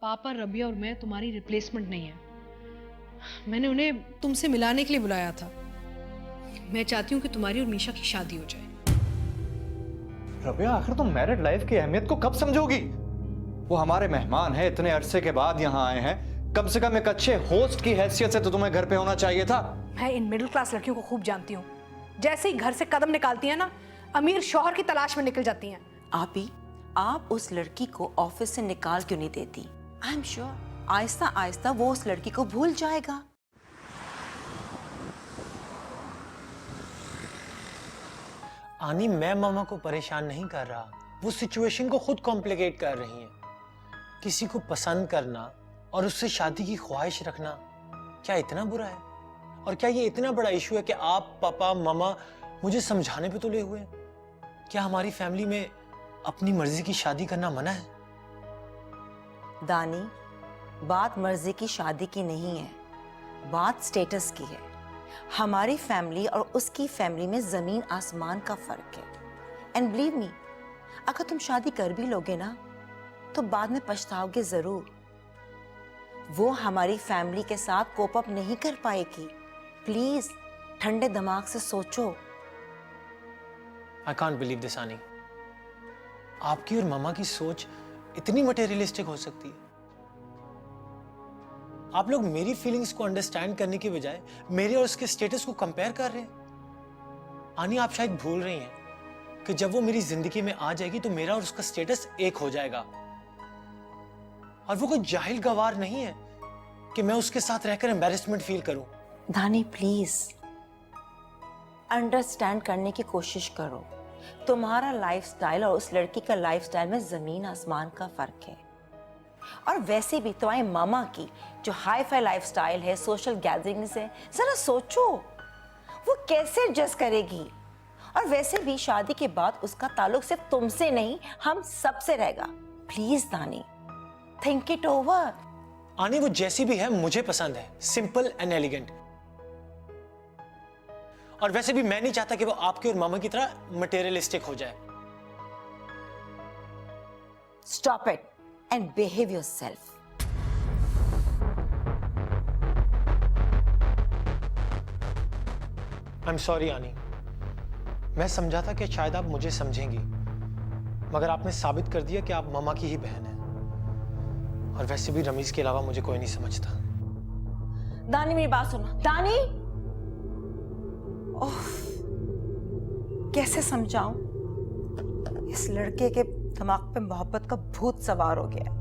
पापा, रबिया और मैं तुम्हारी रिप्लेसमेंट नहीं है। मैंने उन्हें तुमसे मिलाने के लिए बुलाया था। मैं चाहती हूँ कि तुम्हारी और मीशा की शादी हो जाए। रबिया, आखिर तुम मैरिड लाइफ की अहमियत को कब समझोगी? वो हमारे मेहमान हैं, इतने अरसे के बाद यहाँ आए हैं। कम से कम एक अच्छे होस्ट की हैसियत से तो तुम्हें घर पे होना चाहिए था। मैं इन मिडिल क्लास लड़कियों को खूब जानती हूँ। जैसे ही घर से कदम निकालती हैं ना, अमीर शौहर की तलाश में निकल जाती हैं। आप उस लड़की को ऑफिस से निकाल क्यों नहीं देती? I am sure Aahista Aahista वो उस लड़की को भूल जाएगा। आनी, मैं मामा को परेशान नहीं कर रहा, वो सिचुएशन को खुद कॉम्प्लिकेट कर रही हैं। किसी को पसंद करना और उससे शादी की ख्वाहिश रखना क्या इतना बुरा है? और क्या ये इतना बड़ा इशू है कि आप पापा मामा मुझे समझाने पे तुले हुए हैं? क्या हमारी फैमिली में अपनी मर्जी की शादी करना मना है? दानी, बात मर्जी की शादी की नहीं है, बात स्टेटस की है। हमारी फैमिली और उसकी फैमिली में जमीन आसमान का फर्क है। एंड बिलीव मी, अगर तुम शादी कर भी लोगे ना तो बाद में पछताओगे जरूर। वो हमारी फैमिली के साथ कोप अप नहीं कर पाएगी। प्लीज ठंडे दिमाग से सोचो। आई कांट बिलीव दिस आनी। आपकी और मामा की सोच इतनी मटेरियलिस्टिक हो सकती है? आप लोग मेरी फीलिंग्स को अंडरस्टैंड करने की बजाय मेरे और उसके स्टेटस को कंपेयर कर रहे हैं। आनी, आप शायद भूल रही हैं कि जब वो मेरी जिंदगी में आ जाएगी तो मेरा और उसका स्टेटस एक हो जाएगा। और वो कोई जाहिल गवार नहीं है कि मैं उसके साथ रहकर एम्बैरेसमेंट फील करूं। दानी प्लीज अंडरस्टैंड करने की कोशिश करो। तुम्हारा लाइफस्टाइल और उस लड़की का लाइफस्टाइल में जमीन आसमान का फर्क है। और वैसे भी तुम्हारे मामा की जो हाई फाई लाइफस्टाइल है, सोशल गैदरिंग है, जरा सोचो वो कैसे एडजस्ट करेगी। और वैसे भी शादी के बाद उसका ताल्लुक सिर्फ तुमसे नहीं हम सबसे रहेगा। प्लीज दानी, थिंक इट ओवर। आनी, वो जैसी भी है मुझे पसंद है, सिंपल एंड एलिगेंट। और वैसे भी मैं नहीं चाहता कि वो आपके और मामा की तरह मटेरियलिस्टिक हो जाए। Stop it and behave yourself. I am sorry आनी, मैं समझा था कि शायद आप मुझे समझेंगी, मगर आपने साबित कर दिया कि आप मामा की ही बहन है। और वैसे भी रमीज के अलावा मुझे कोई नहीं समझता। दानी मेरी बात सुनो। दानी, ओह, कैसे समझाऊं? इस लड़के के दिमाग पे मोहब्बत का भूत सवार हो गया।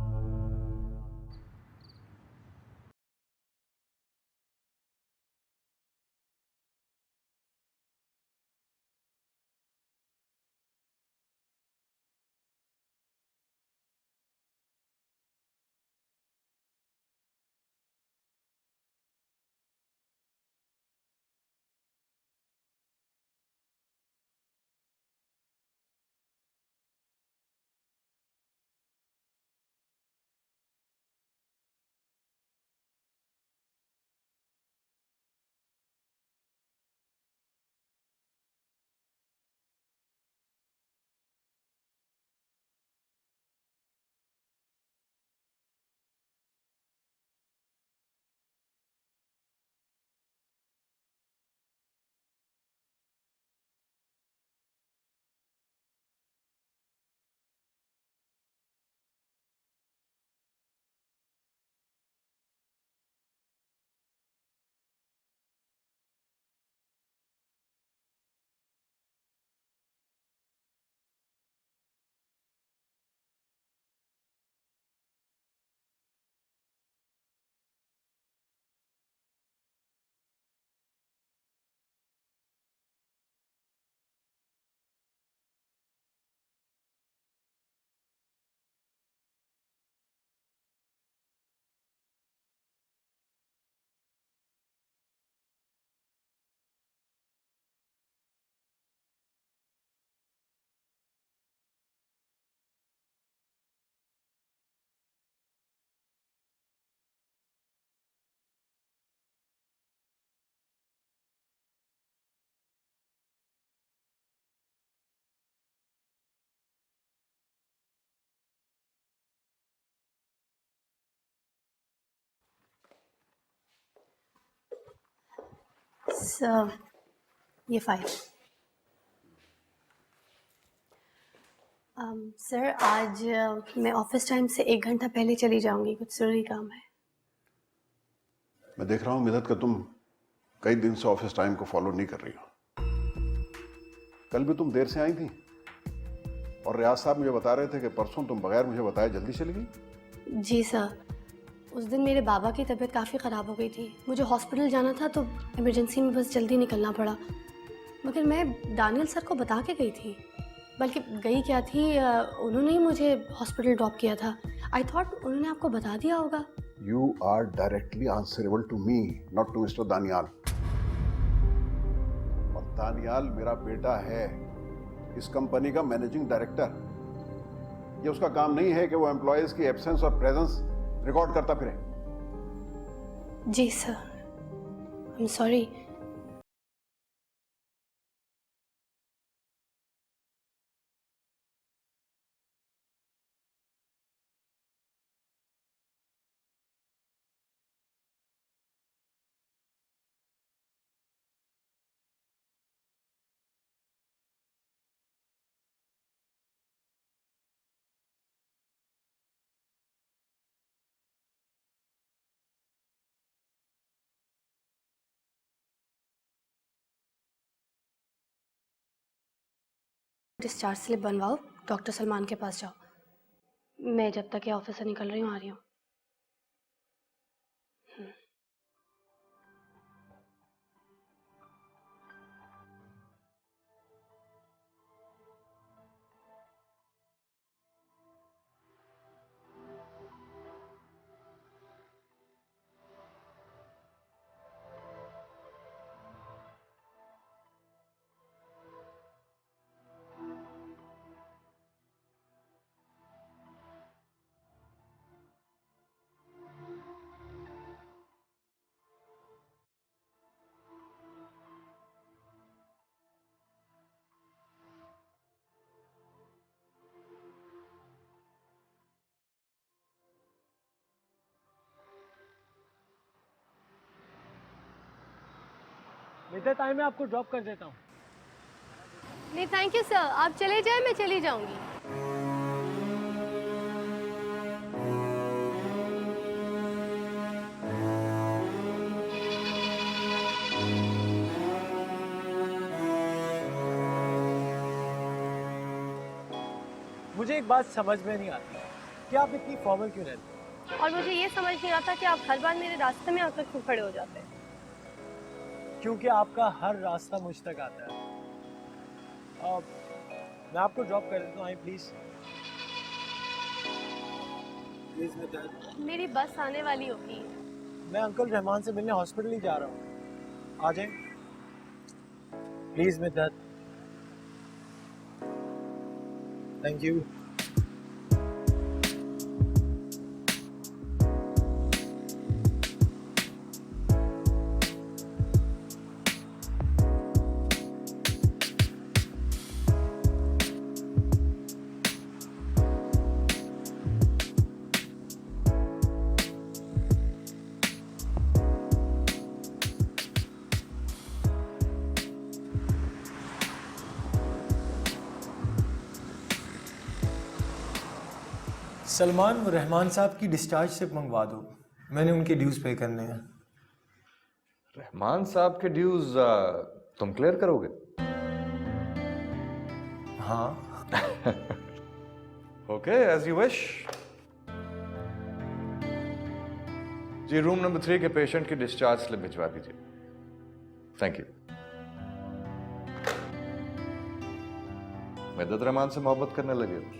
ये फाइल। सर आज मैं ऑफिस टाइम से 1 घंटा पहले चली जाऊंगी, कुछ ज़रूरी काम है। मैं देख रहा हूं मिदत कि तुम कई दिन से ऑफिस टाइम को फॉलो नहीं कर रही हो। कल भी तुम देर से आई थी और रियाज साहब मुझे बता रहे थे कि परसों तुम बगैर मुझे बताए जल्दी चली गई। जी सर, उस दिन मेरे बाबा की तबीयत काफ़ी ख़राब हो गई थी, मुझे हॉस्पिटल जाना था तो इमरजेंसी में बस जल्दी निकलना पड़ा। मगर मैं दानियल सर को बता के गई थी, बल्कि गई क्या थी, उन्होंने ही मुझे हॉस्पिटल ड्रॉप किया था। आई थॉट उन्होंने आपको बता दिया होगा। You are directly answerable to me, not to Mr. Daniyal. और दानियाल मेरा बेटा है, इस कंपनी का मैनेजिंग डायरेक्टर। ये उसका काम नहीं है कि वो एम्प्लॉयज की एब्सेंस और प्रेजेंस रिकॉर्ड करता फिरे। जी sir, I am sorry. Discharge slip बनवाओ, डॉक्टर सलमान के पास जाओ। मैं जब तक ये ऑफिस से निकल रही हूँ आ रही हूँ। मिदत आई, मैं आपको ड्रॉप कर देता हूँ। नहीं थैंक यू सर, आप चले जाएं, मैं चली जाऊंगी। मुझे एक बात समझ में नहीं आती कि आप इतनी फॉर्मल क्यों रहते हो। और मुझे ये समझ नहीं आता कि आप हर बार मेरे रास्ते में आकर क्यों खड़े हो जाते हैं। क्योंकि आपका हर रास्ता मुझ तक आता है। मैं आपको ड्रॉप कर देता हूँ, आई प्लीज। प्लीज मिदत, मेरी बस आने वाली होगी। मैं अंकल रहमान से मिलने हॉस्पिटल ही जा रहा हूँ, आ जाए please Midat. Thank you. Salman और रहमान साहब की डिस्चार्ज स्लिप मंगवा दो, मैंने उनके ड्यूज पे करने हैं। रहमान साहब के ड्यूज तुम क्लियर करोगे? हाँ। Okay, as you wish. जी, रूम नंबर 3 के पेशेंट की डिस्चार्ज स्लिप भिजवा दीजिए। Thank you. मिदत रहमान से मोहब्बत करने लगे हो?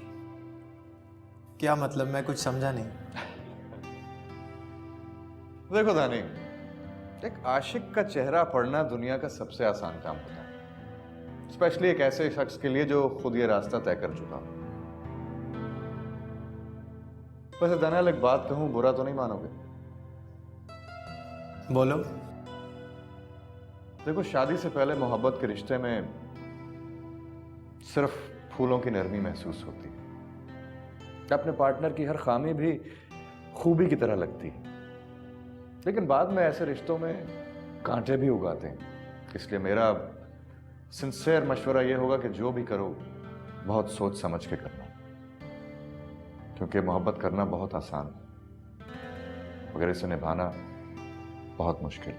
क्या मतलब, मैं कुछ समझा नहीं। देखो दानी, एक आशिक का चेहरा पढ़ना दुनिया का सबसे आसान काम होता है, स्पेशली एक ऐसे शख्स के लिए जो खुद ये रास्ता तय कर चुका हो। वैसे दानियाल, एक बात कहूं, बुरा तो नहीं मानोगे? बोलो। देखो, शादी से पहले मोहब्बत के रिश्ते में सिर्फ फूलों की नरमी महसूस होती है, अपने पार्टनर की हर खामी भी खूबी की तरह लगती है, लेकिन बाद में ऐसे रिश्तों में कांटे भी उगाते हैं। इसलिए मेरा सिंसियर मशवरा यह होगा कि जो भी करो बहुत सोच समझ के करना, क्योंकि मोहब्बत करना बहुत आसान है मगर इसे निभाना बहुत मुश्किल।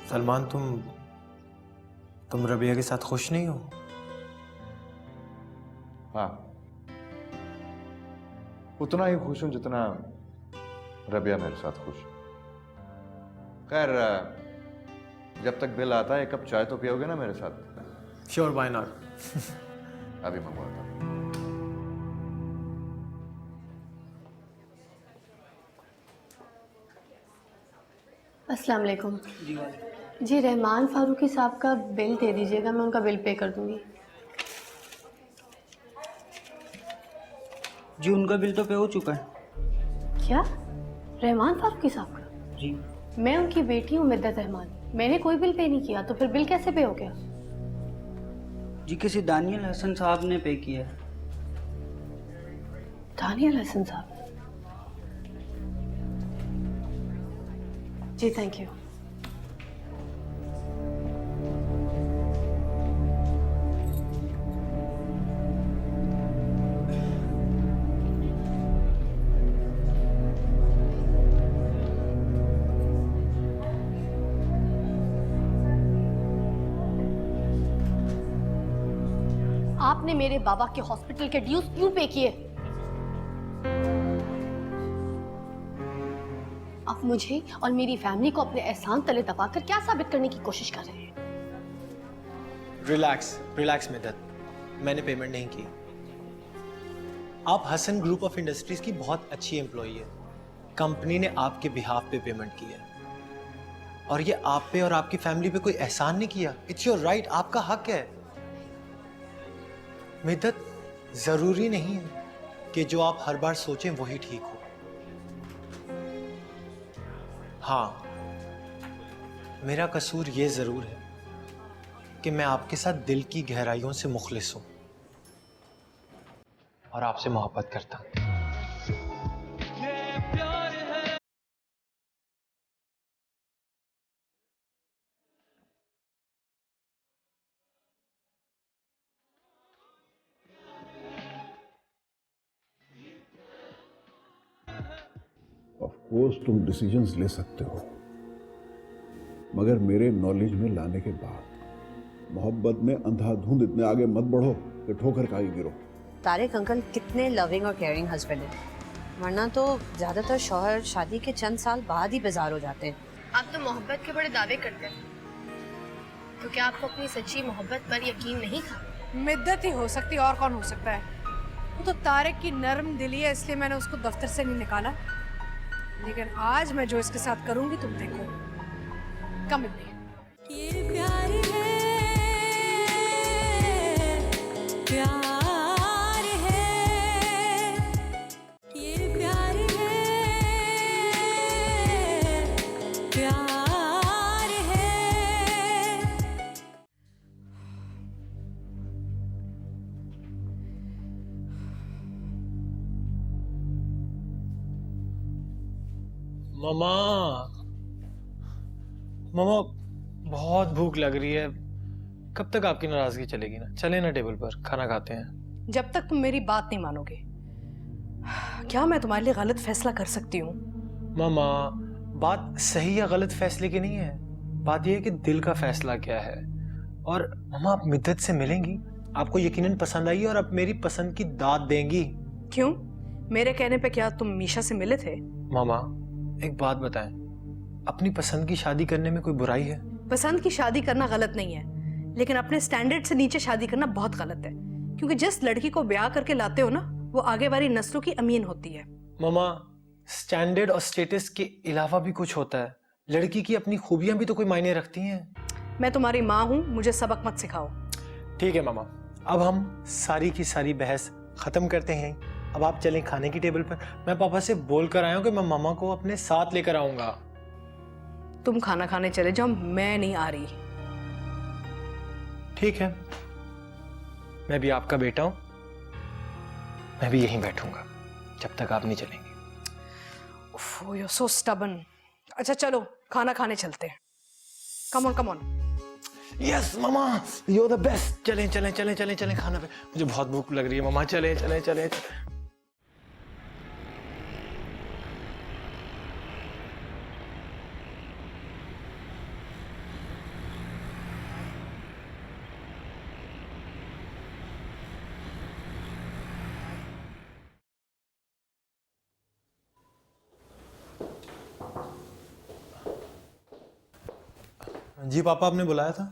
सलमान, तुम रबिया के साथ खुश नहीं हो? हाँ, उतना ही खुश हूं जितना रबिया मेरे साथ खुश है। खैर, जब तक बिल आता है एक कप चाय तो पियोगे ना मेरे साथ? Sure, why not. अभी मंगवाता हूं। अस्सलाम वालेकुम। जी, रहमान फारूकी साहब का बिल दे दीजिएगा, मैं उनका बिल पे कर दूंगी। जी उनका बिल तो पे हो चुका है। क्या? रहमान फारूकी साहब का? जी मैं उनकी बेटी हूँ मिद्दत रहमान, मैंने कोई बिल पे नहीं किया, तो फिर बिल कैसे पे हो गया? जी किसी दानियल हसन साहब ने पे किया है। दानियल हसन साहब? जी थैंक यू। आपने मेरे बाबा के हॉस्पिटल के ड्यूज क्यों पे किए? आप मुझे और मेरी फैमिली को अपने एहसान तले दबाकर क्या साबित करने की कोशिश कर रहे हैं? रिलैक्स मिद्दत, मैंने पेमेंट नहीं की। आप हसन ग्रुप ऑफ इंडस्ट्रीज की बहुत अच्छी एम्प्लॉई है। कंपनी ने आपके बिहाफ पे पेमेंट की है और ये आप पे और आपकी फैमिली पे कोई एहसान नहीं किया। इट्स योर राइट, आपका हक है। मिद्दत, जरूरी नहीं है कि जो आप हर बार सोचें वही ठीक हो। हाँ, मेरा कसूर ये जरूर है कि मैं आपके साथ दिल की गहराइयों से मुखलिस हूं और आपसे मोहब्बत करता हूं। ऑफ कोर्स तुम डिसीजंस ले सकते हो, मगर मेरे नॉलेज में लाने के बाद मोहब्बत में अंधाधुंध इतने आगे मत बढ़ो कि ठोकर खाई गिरो। तारिक अंकल कितने लविंग और केयरिंग हस्बैंड हैं, वरना तो ज्यादातर शौहर शादी के चंद साल बाद ही बाजार हो जाते हैं। आप तो मोहब्बत के बड़े दावे करते हैं, तो क्या आपको अपनी सच्ची मोहब्बत पर यकीन नहीं था? मिद्दत ही हो सकती, और कौन हो सकता है? वो तो तारिक की नरम दिली है, इसलिए मैंने उसको दफ्तर से नहीं निकाला। लेकिन आज मैं जो इसके साथ करूंगी तुम देखो। कम नहीं। ये प्यार है, प्यार है, ये प्यार है, प्यार है। मामा, मामा बहुत भूख लग रही है। कब तक आपकी नाराजगी चलेगी? ना चले ना टेबल पर खाना खाते हैं। जब तक तुम मेरी बात नहीं मानोगे, क्या मैं तुम्हारे लिए गलत फैसला कर सकती हूँ? मामा, बात सही या गलत फैसले की नहीं है, बात यह है कि दिल का फैसला क्या है। और मामा, आप मिद्दत से मिलेंगी, आपको यकीनन पसंद आएगी और आप मेरी पसंद की दाद देंगी। क्यों? मेरे कहने पे क्या तुम मीशा से मिले थे? मामा, एक बात बताएं, अपनी पसंद की शादी करने में कोई बुराई है? पसंद की शादी करना गलत नहीं है, लेकिन अपने स्टैंडर्ड से नीचे शादी करना बहुत गलत है, क्योंकि जिस लड़की को ब्याह करके लाते हो ना, वो आगे वाली नस्लों की अमीन होती है। मामा, स्टैंडर्ड और स्टेटस के अलावा भी कुछ होता है। लड़की की अपनी खूबियां भी तो कोई मायने रखती हैं। मैं तुम्हारी माँ हूँ, मुझे सबक मत सिखाओ। ठीक है मामा, अब हम सारी की सारी बहस खत्म करते हैं। अब आप चलें खाने की टेबल पर। मैं पापा से बोल कर आया हूँ कि मैं मामा को अपने साथ लेकर आऊंगा। तुम खाना खाने चले जाओ, मैं नहीं आ रही। ठीक है, मैं भी आपका बेटा हूं, मैं भी यहीं बैठूंगा जब तक आप नहीं चलेंगे। ओह, you're so stubborn। अच्छा चलो खाना खाने चलते हैं। Come on come on. Yes मामा, यू आर द बेस्ट। चलें चलें चलें चलें चलें खाना पे, मुझे बहुत भूख लग रही है मामा। चलें चलें चलें। जी पापा, आपने बुलाया था?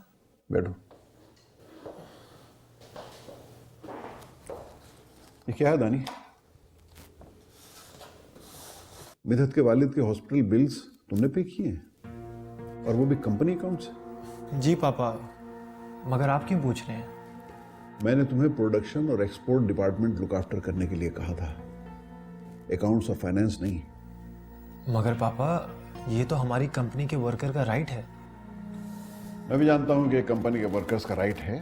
बैठो। ये क्या है दानी? मिधत के वालिद के हॉस्पिटल बिल्स तुमने पे किए हैं, और वो भी कंपनी अकाउंट से? जी पापा, मगर आप क्यों पूछ रहे हैं? मैंने तुम्हें प्रोडक्शन और एक्सपोर्ट डिपार्टमेंट लुक आफ्टर करने के लिए कहा था, अकाउंट्स और फाइनेंस नहीं। मगर पापा, ये तो हमारी कंपनी के वर्कर का राइट है। मैं भी जानता हूं कि कंपनी के वर्कर्स का राइट है,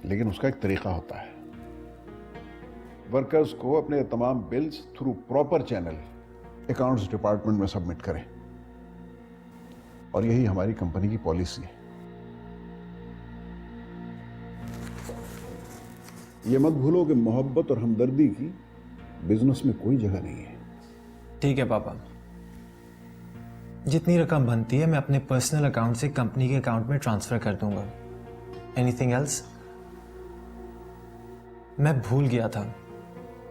लेकिन उसका एक तरीका होता है। वर्कर्स को अपने तमाम bills through proper channel accounts department में सबमिट करें, और यही हमारी कंपनी की पॉलिसी है। ये मत भूलो कि मोहब्बत और हमदर्दी की बिजनेस में कोई जगह नहीं है। ठीक है पापा, जितनी रकम बनती है मैं अपने पर्सनल अकाउंट से कंपनी के अकाउंट में ट्रांसफर कर दूंगा। Anything else? मैं भूल गया था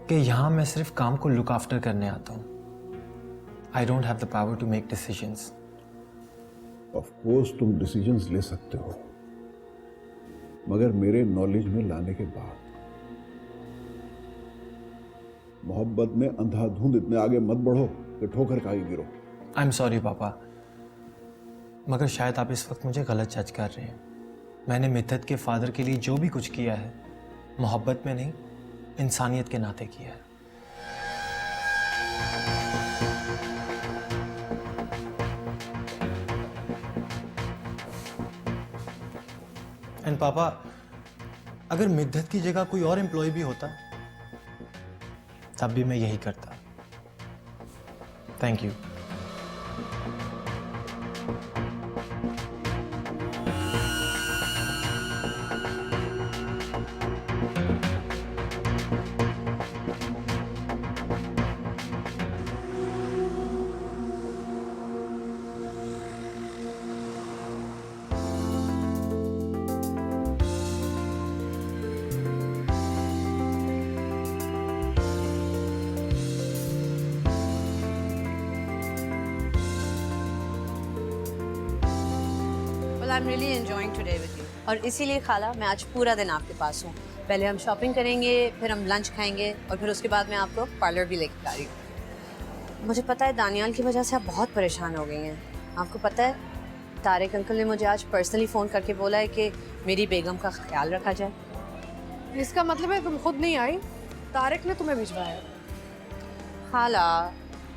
कि यहां मैं सिर्फ काम को लुक आफ्टर करने आता हूं। I don't have the power to make decisions. Of course तुम डिसीजंस ले सकते हो, मगर मेरे नॉलेज में लाने के बाद। मोहब्बत में अंधाधुंध इतने आगे मत बढ़ो कि ठोकर खाई गिरो। आई एम सॉरी पापा, मगर शायद आप इस वक्त मुझे गलत जज कर रहे हैं। मैंने मिद्दत के फादर के लिए जो भी कुछ किया है, मोहब्बत में नहीं, इंसानियत के नाते किया है। एंड पापा, अगर मिद्दत की जगह कोई और एम्प्लॉय भी होता तब भी मैं यही करता। Thank you. Well, I'm really enjoying today with you. और इसीलिए खाला मैं आज पूरा दिन आपके पास हूँ। पहले हम शॉपिंग करेंगे, फिर हम लंच खाएंगे, और फिर उसके बाद मैं आपको पार्लर भी लेकर आ रही हूँ। मुझे पता है दानियाल की वजह से आप बहुत परेशान हो गई हैं। आपको पता है तारिक अंकल ने मुझे आज पर्सनली फ़ोन करके बोला है कि मेरी बेगम का ख्याल रखा जाए। इसका मतलब है तुम खुद नहीं आई, तारिक ने तुम्हें भिजवाया? खाला,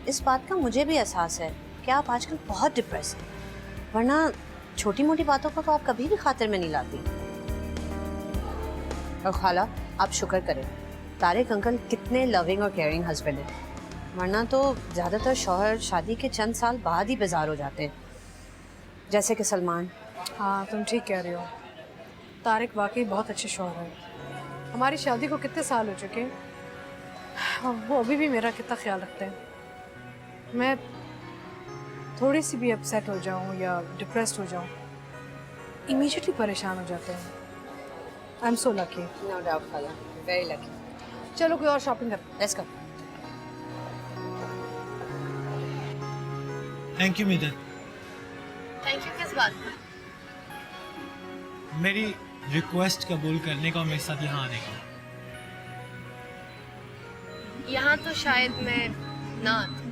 इस बात का मुझे भी एहसास है कि आप आजकल बहुत डिप्रेस हैं, वरना छोटी मोटी बातों का तो आप कभी भी खातिर में नहीं लाती। और खाला, आप शुक्र करें तारिक अंकल कितने लविंग और केयरिंग हस्बैंड हैं, वरना तो ज़्यादातर शौहर शादी के चंद साल बाद ही बेजार हो जाते हैं, जैसे कि सलमान। हाँ, तुम ठीक कह रही हो। तारिक वाकई बहुत अच्छे शौहर हैं। हमारी शादी को कितने साल हो चुके हैं, वो अभी भी मेरा कितना ख्याल रखते हैं। मैं थोड़ी सी भी अपसेट हो जाऊं या डिप्रेस्ड हो जाऊं, इमीडिएटली परेशान हो जाते हैं। I am so lucky. No doubt खाला, वेरी लकी। चलो कोई और शॉपिंग करते हैं। Let's go. Thank you Midat. Thank you किस बात पर? मेरी रिक्वेस्ट कबूल करने का और मेरे साथ यहाँ आने का। यहाँ तो शायद मैं ना आती।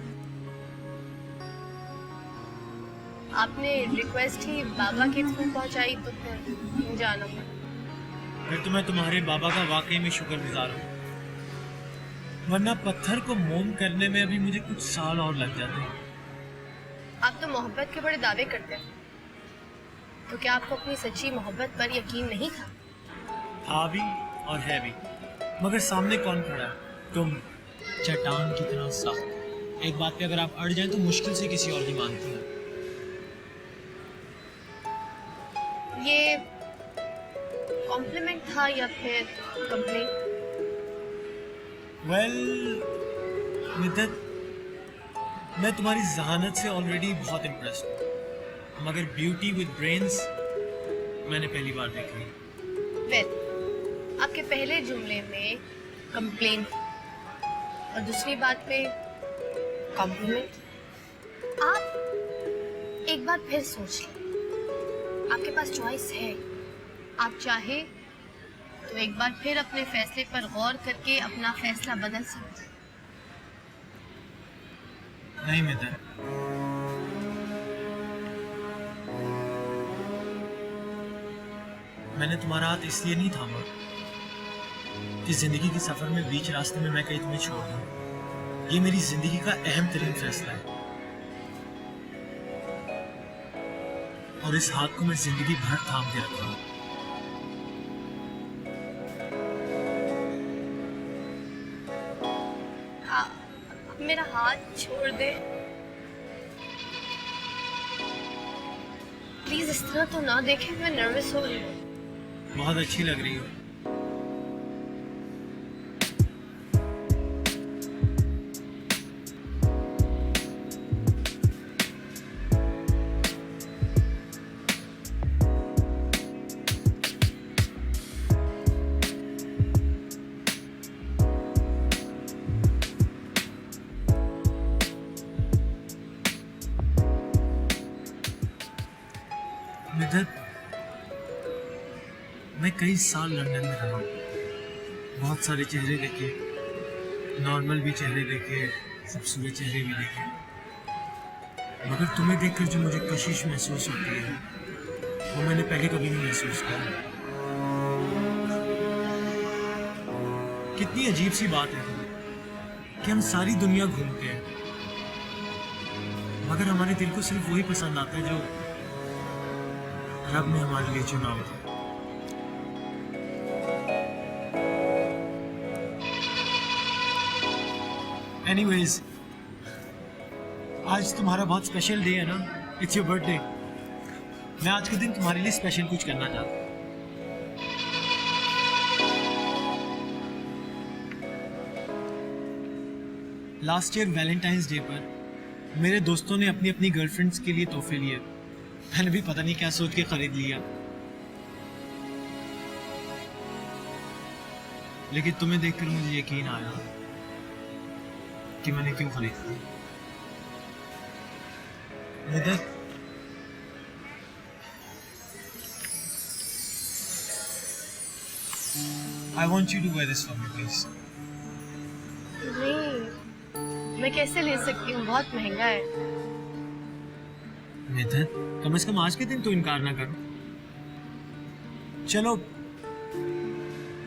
आपने रिक्वेस्ट ही बाबा के थ्रू पहुँचाई तो फिर मुझे आना पड़ा। फिर तो मैं तुम्हारे बाबा का वाकई में शुक्रगुजार हूँ, वरना पत्थर को मोम करने में अभी मुझे कुछ साल और लग जाते हैं। आप तो मोहब्बत के बड़े दावे करते हैं, तो क्या आपको अपनी सच्ची मोहब्बत पर यकीन नहीं था? था भी और है भी, मगर सामने कौन खड़ा है? तुम चट्टान की तरह साफ। एक बात पे अगर आप अड़ जाएं तो मुश्किल से किसी और की मानती हैं। ये कॉम्प्लीमेंट था या फिर कंप्लेंट? वेल मिद्दत, मैं तुम्हारी जहानत से ऑलरेडी बहुत इम्प्रेस्ड हूँ, मगर ब्यूटी विद ब्रेन्स मैंने पहली बार देखी। वेल, आपके पहले जुमले में कंप्लेंट और दूसरी बात में कॉम्प्लीमेंट। आप एक बार फिर सोच लें, आपके पास चॉइस है। आप चाहे तो एक बार फिर अपने फैसले पर गौर करके अपना फैसला बदल सकते हैं। नहीं मिद्दत, मैंने तुम्हारा हाथ इसलिए नहीं थामा कि जिंदगी के सफर में बीच रास्ते में मैं कहीं तुम्हें छोड़ दूं। ये मेरी जिंदगी का अहम तरीन फैसला है और इस हाथ को मैं जिंदगी भर थाम के रखूंगा। मेरा हाथ छोड़ दे प्लीज। इस तरह तो ना देखें, मैं नर्वस हो रही हूँ। बहुत अच्छी लग रही हो। मिद्दत, मैं कई साल लंदन में रहा हूँ, बहुत सारे चेहरे देखे, नॉर्मल भी चेहरे देखे, खूबसूरत चेहरे भी देखे, मगर तुम्हें देखकर जो मुझे कशिश महसूस होती है वो मैंने पहले कभी नहीं महसूस किया। कितनी अजीब सी बात है कि हम सारी दुनिया घूमते हैं मगर हमारे दिल को सिर्फ वही पसंद आता है जो रब ने हमारे लिए चुना होता है। एनीवेज, आज तुम्हारा बहुत स्पेशल डे है ना, इट्स योर बर्थडे। मैं आज के दिन तुम्हारे लिए स्पेशल कुछ करना चाहता हूँ। लास्ट ईयर वैलेंटाइंस डे पर मेरे दोस्तों ने अपनी अपनी गर्लफ्रेंड्स के लिए तोहफे लिए। मैंने भी पता नहीं क्या सोच के खरीद लिया, लेकिन तुम्हें देखकर मुझे यकीन आया कि मैंने क्यों खरीदा। मिद्दत, I want you to wear this for me, please. नहीं, मैं कैसे ले सकती हूँ, बहुत महंगा है। मिद्दत, कम से कम आज के दिन तो इनकार ना करो। चलो,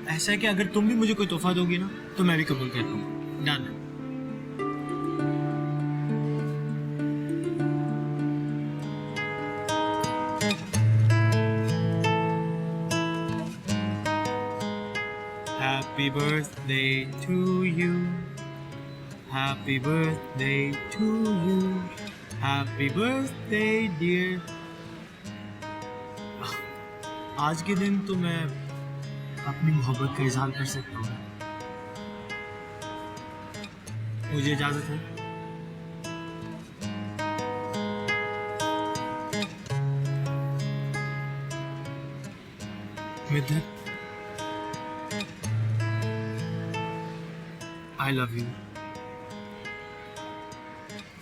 ऐसा है कि अगर तुम भी मुझे कोई तोहफा दोगी ना तो मैं भी कबूल कर लूंगा। डन है। Happy birthday to you. Happy birthday to you. Happy birthday dear. आज के दिन तो मैं अपनी मोहब्बत का इजहार कर सकता हूँ। मुझे इजाजत है। मिद्दत, I love you.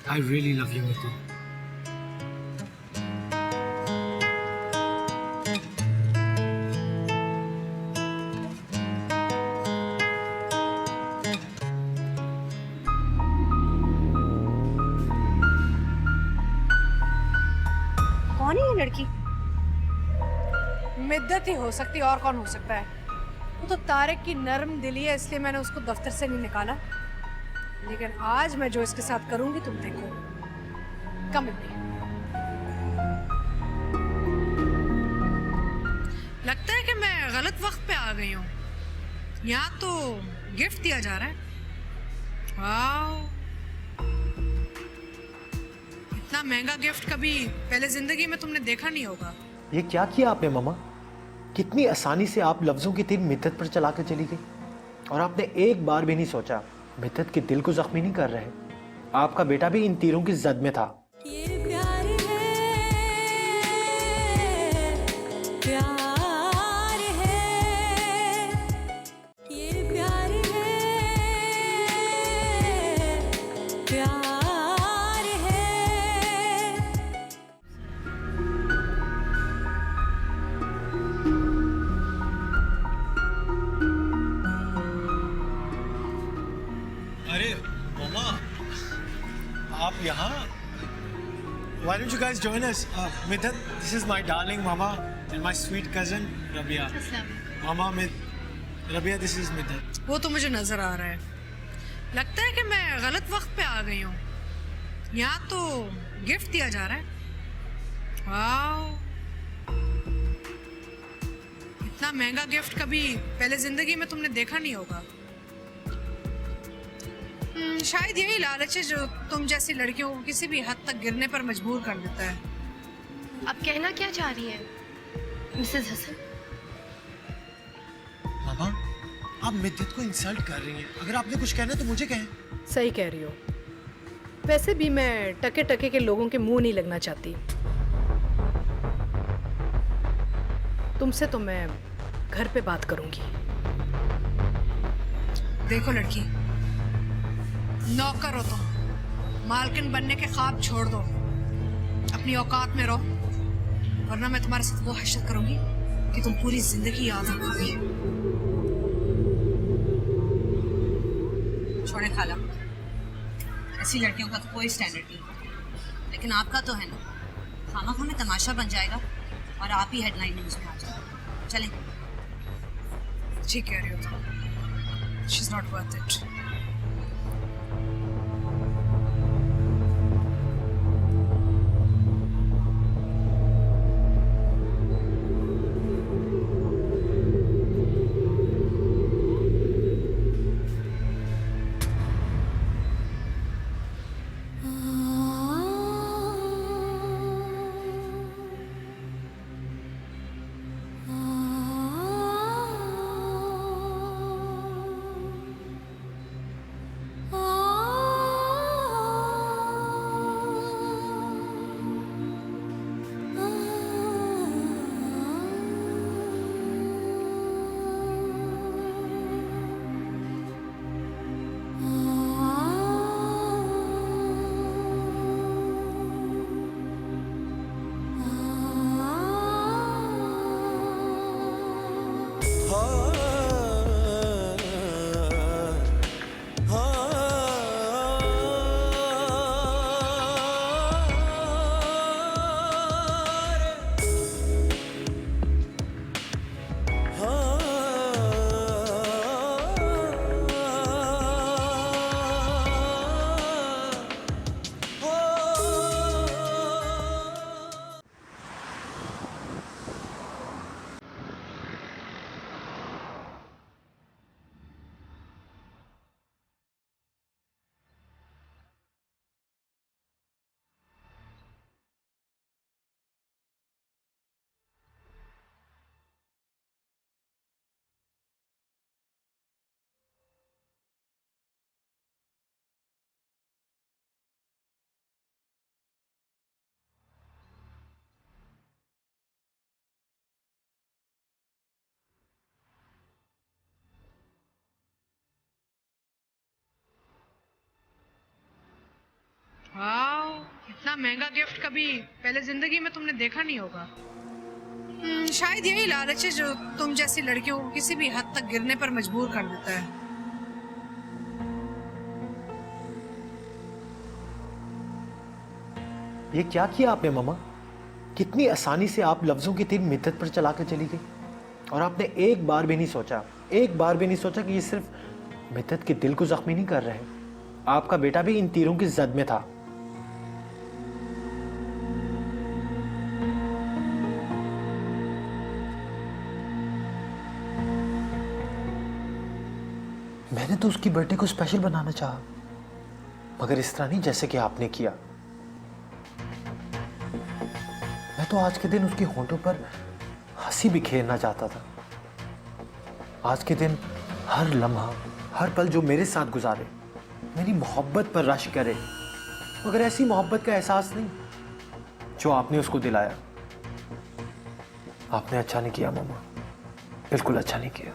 I really love you, Mitu. कौन है ये लड़की? मिद्दत ही हो सकती, और कौन हो सकता है? वो तो तारिक की नर्म दिली है, इसलिए मैंने उसको दफ्तर से नहीं निकाला। लेकिन आज मैं जो इसके साथ करूंगी तुम देखो। कम लगता है कि मैं गलत वक्त पे आ गई हूँ। यहाँ तो गिफ्ट दिया जा रहा है। वाह, इतना महंगा गिफ्ट कभी पहले जिंदगी में तुमने देखा नहीं होगा। ये क्या किया आपने मामा कितनी आसानी से आप लफ्जों की तीर मिद्दत पर चला कर चली गई और आपने एक बार भी नहीं सोचा मिद्दत के दिल को जख्मी नहीं कर रहे। आपका बेटा भी इन तीरों की जद में था। ये प्यार है, ये प्यार है, प्यार है। अरे मामा, आप यहाँ? Why don't you guys join us? Midhat, this is my darling mama and my sweet cousin Rabia. Mama, Rabia, this is Midhat. वो तो मुझे नजर आ रहा है। लगता है कि मैं गलत वक्त पे आ गई हूँ। यहाँ तो गिफ्ट दिया जा रहा है। वाओ, इतना महंगा गिफ्ट कभी पहले जिंदगी में तुमने देखा नहीं होगा। शायद यही लालच है जो तुम जैसी लड़कियों को किसी भी हद तक गिरने पर मजबूर कर देता है। आप कहना क्या चाह रही हैं मिसेस हसन? मामा, आप मिद्दत को इंसल्ट कर रही हैं। अगर आपने कुछ कहना है तो मुझे कहें। सही कह रही हो। वैसे भी मैं टके टके के लोगों के मुंह नहीं लगना चाहती। तुमसे तो मैं घर पे बात करूंगी। देखो लड़की, नौकर हो तुम, मालकिन बनने के ख्वाब छोड़ दो, अपनी औकात में रहो, वरना मैं तुम्हारे साथ वो हशर करूंगी कि तुम पूरी जिंदगी याद रखोगी। छोड़े खाला, ऐसी लड़कियों का तो कोई स्टैंडर्ड नहीं, लेकिन आपका तो है ना। खामा में तमाशा बन जाएगा और आप ही हेडलाइन न्यूज़ में आ जाएगा। चलें। ठीक कह रही हो तुम। She's not worth it. Wow, इतना महंगा गिफ्ट कभी पहले जिंदगी में तुमने देखा नहीं होगा। शायद यही लालच है जो तुम जैसी लड़कियों को किसी भी हद तक गिरने पर मजबूर कर देता है। ये क्या किया आपने मामा? कितनी आसानी से आप लफ्जों की तीर मिद्दत पर चला कर चली गई और आपने एक बार भी नहीं सोचा कि ये सिर्फ मिद्दत के दिल को जख्मी नहीं कर रहे। आपका बेटा भी इन तीरों की जद में था। मैंने तो उसकी बर्थडे को स्पेशल बनाना चाहा, मगर इस तरह नहीं जैसे कि आपने किया। मैं तो आज के दिन उसके होंठों पर हंसी बिखेरना चाहता था। आज के दिन हर लम्हा, हर पल जो मेरे साथ गुजारे मेरी मोहब्बत पर रश करे, मगर ऐसी मोहब्बत का एहसास नहीं जो आपने उसको दिलाया। आपने अच्छा नहीं किया मम्मा, बिल्कुल अच्छा नहीं किया।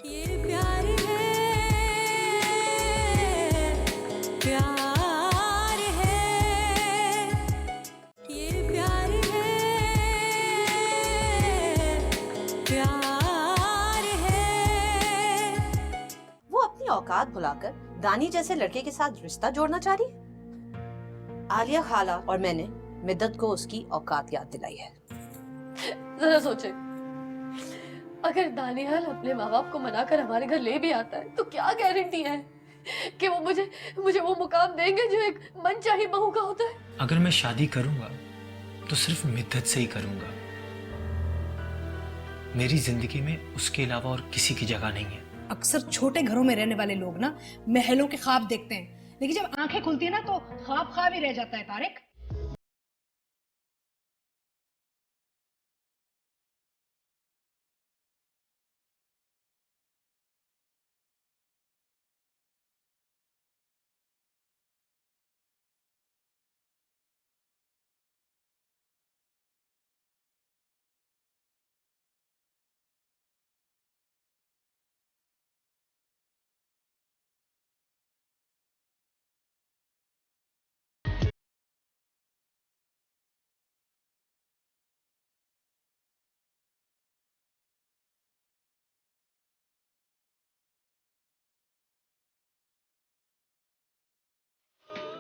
ये प्यार है, प्यार है, ये प्यार है, प्यार है। वो अपनी औकात भुलाकर दानी जैसे लड़के के साथ रिश्ता जोड़ना चाह रही। आलिया खाला और मैंने मिद्दत को उसकी औकात याद दिलाई है। जरा सोचे, अगर दानियाल अपने माँ बाप को मनाकर हमारे घर ले भी आता है तो क्या गारंटी है कि वो मुझे वो मुकाम देंगे जो एक मनचाही बहू का होता है। अगर मैं शादी करूंगा तो सिर्फ मिद्दत से ही करूंगा। मेरी जिंदगी में उसके अलावा और किसी की जगह नहीं है। अक्सर छोटे घरों में रहने वाले लोग ना महलों के ख्वाब देखते हैं, लेकिन जब आंखें खुलती है ना तो ख्वाब ख्वाब ही रह जाता है तारिक।